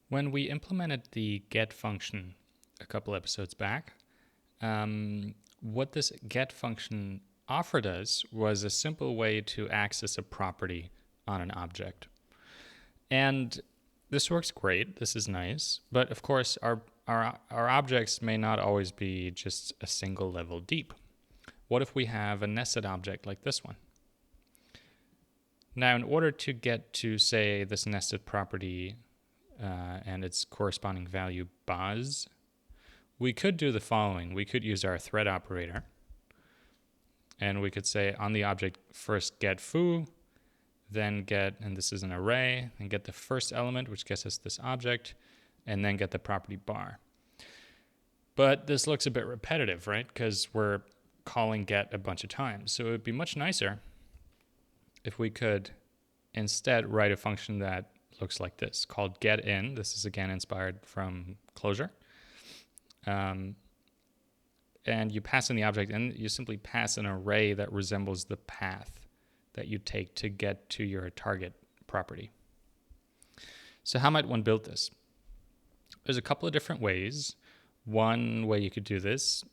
When we implemented the get function a couple episodes back, what this get function offered us was a simple way to access a property on an object. And this works great. This is nice. But of course, our objects may not always be just a single level deep. What if we have a nested object like this one? Now, in order to get to, say, this nested property and its corresponding value buzz, we could do the following. We could use our thread operator, and we could say on the object first get foo, then get, and this is an array, and get the first element, which gets us this object, and then get the property bar. But this looks a bit repetitive, right? Because we're calling get a bunch of times. So it would be much nicer if we could instead write a function that looks like this, called getIn. This is again inspired from Clojure. And you pass in the object, and you simply pass an array that resembles the path that you take to get to your target property. So how might one build this? There's a couple of different ways. One way you could do this,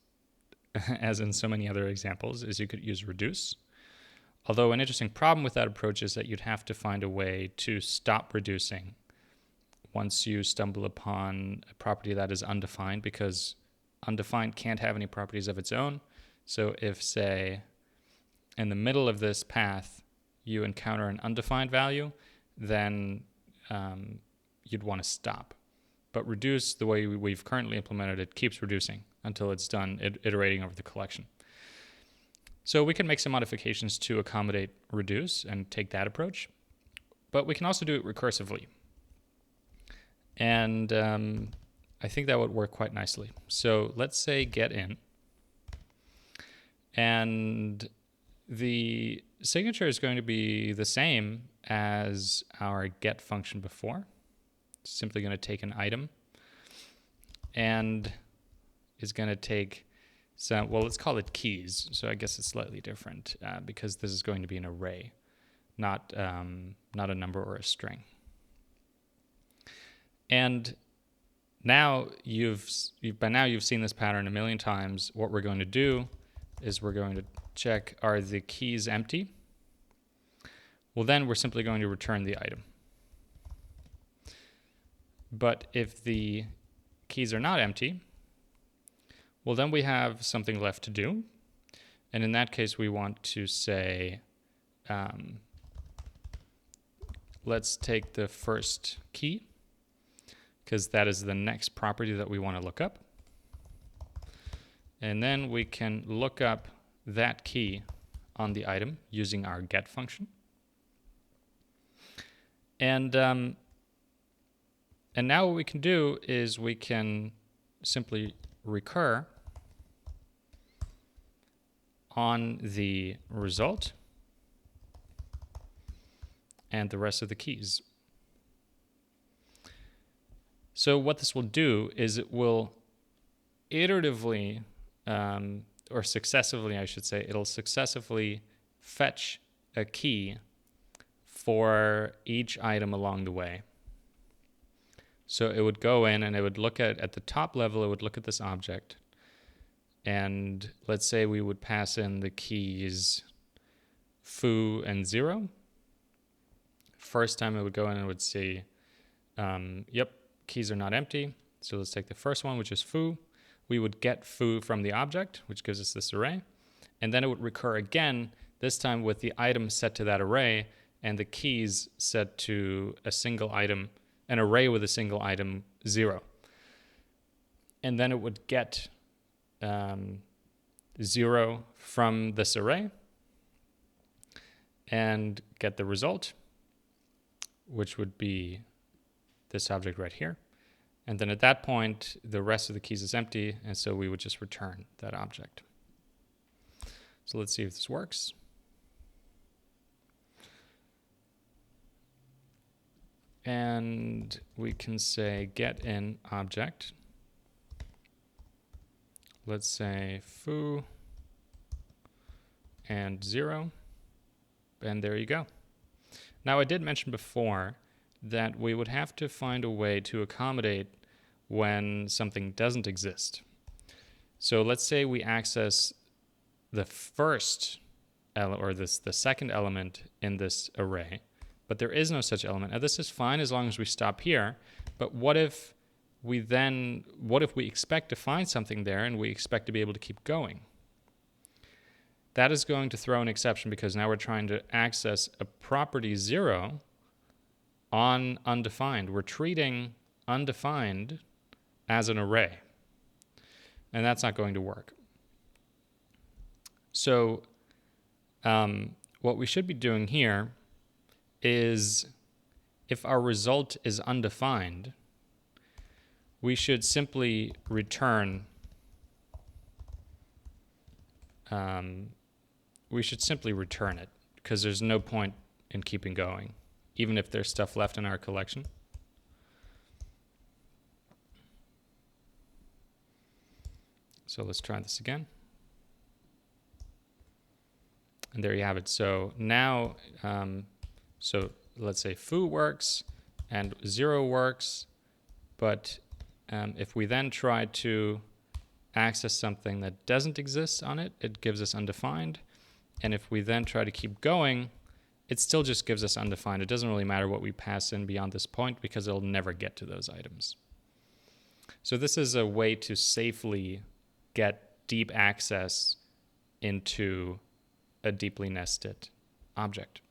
as in so many other examples, is you could use reduce. Although an interesting problem with that approach is that you'd have to find a way to stop reducing once you stumble upon a property that is undefined, because undefined can't have any properties of its own. So if, say, in the middle of this path you encounter an undefined value, then you'd want to stop. But reduce, the way we've currently implemented it, keeps reducing until it's done iterating over the collection. So we can make some modifications to accommodate reduce and take that approach, but we can also do it recursively. And I think that would work quite nicely. So let's say get in, and the signature is going to be the same as our get function before. It's simply going to take an item and is going to take some, well, let's call it keys. So I guess it's slightly different because this is going to be an array, not a number or a string. And now you've seen this pattern a million times. What we're going to do is we're going to check, are the keys empty? Well, then we're simply going to return the item. But if the keys are not empty, well, then we have something left to do. And in that case, we want to say, let's take the first key, because that is the next property that we want to look up. And then we can look up that key on the item using our get function. And now what we can do is we can simply recur on the result and the rest of the keys. So what this will do is it will iteratively, or successively, I should say, it'll successively fetch a key for each item along the way. So it would go in and it would look at the top level, it would look at this object. And let's say we would pass in the keys foo and 0. First time it would go in and it would see, yep, keys are not empty. So let's take the first one, which is foo. We would get foo from the object, which gives us this array. And then it would recur again, this time with the item set to that array and the keys set to a single item, an array with a single item, 0. And then it would get 0 from this array and get the result, which would be this object right here. And then at that point, the rest of the keys is empty, and so we would just return that object. So let's see if this works. And we can say get in object. Let's say foo and 0, and there you go. Now I did mention before that we would have to find a way to accommodate when something doesn't exist. So let's say we access the first or the second element in this array, but there is no such element. Now this is fine as long as we stop here, but what if we expect to find something there and we expect to be able to keep going? That is going to throw an exception because now we're trying to access a property 0 on undefined. We're treating undefined as an array, and that's not going to work. So what we should be doing here is, if our result is undefined, we should simply return it, because there's no point in keeping going, even if there's stuff left in our collection. So let's try this again. And there you have it. So now, so let's say foo works and 0 works, but if we then try to access something that doesn't exist on it, it gives us undefined. And if we then try to keep going, it still just gives us undefined. It doesn't really matter what we pass in beyond this point because it'll never get to those items. So this is a way to safely get deep access into a deeply nested object.